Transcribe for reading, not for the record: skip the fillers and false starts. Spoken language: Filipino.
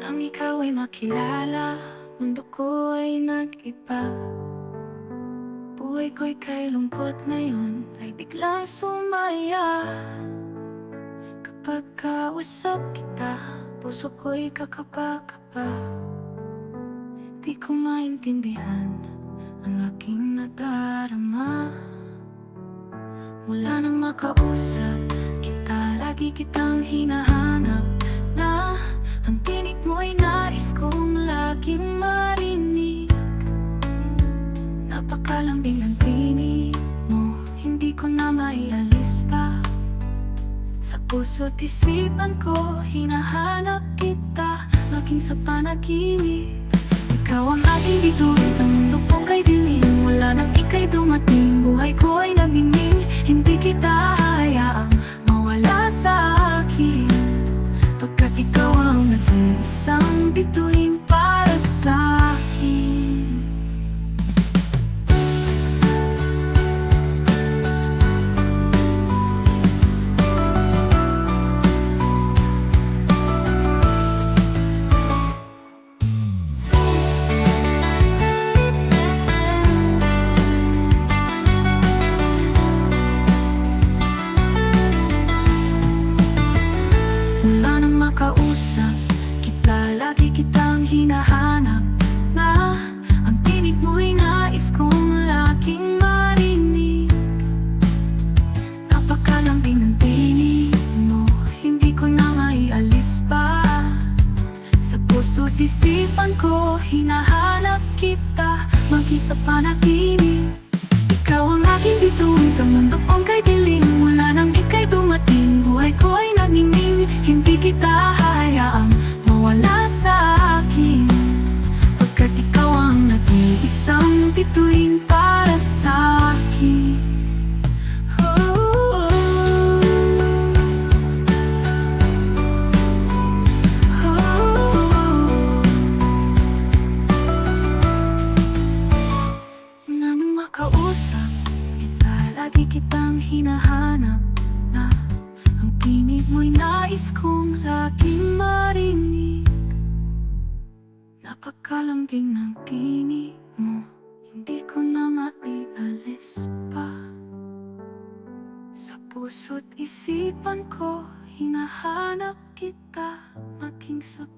Nang ikaw ay makilala, mundo ko ay nag-iba. Buhay ko'y kay lungkot ngayon ay biglang sumaya. Kapag kausap kita, puso ko'y kakapa-kapa. Di ko maintindihan ang aking nadarama. Mula nang makausap kita, lagi kitang hinahanap. Na ang tinig mo'y nais kong laging marinig. Napakalambing ng tinig mo, hindi ko na maialis pa. Sa puso't isipan ko, hinahanap kita, maging sa panaginip. Ikaw ang aking bituin sa mundo kong kay dilim. Mula nang ika'y dumating, buhay ko ay nagingning. Hindi kita hayaang mawala sa akin, pagkat ikaw ang nag-iisang bituin para sa akin. Mula nang makausap kita, lagi kitang hinahanap. Na ang tinig mo'y nais kong laging marinig. Napakalambing ng tinig mo, hindi ko na maialis pa. Sa puso't isipan ko, hinahanap kita, maging sa panaginip. Ikaw ang aking bituin sa mundo kong kay dilim. Mula nang ika'y dumating, buhay ko ay nagingning. Hindi kita hayaang mawala sa akin, pagkat ikaw ang nag-iisang bituin para sa akin. Oh, oh, oh. Nang makausap kita, lagi kitang hinahanap. Na ang tinig mo'y nais kong laging marinig. Napakalambing ng tinig mo, hindi ko na maialis pa. Sa puso't isipan ko, hinahanap kita, maging sa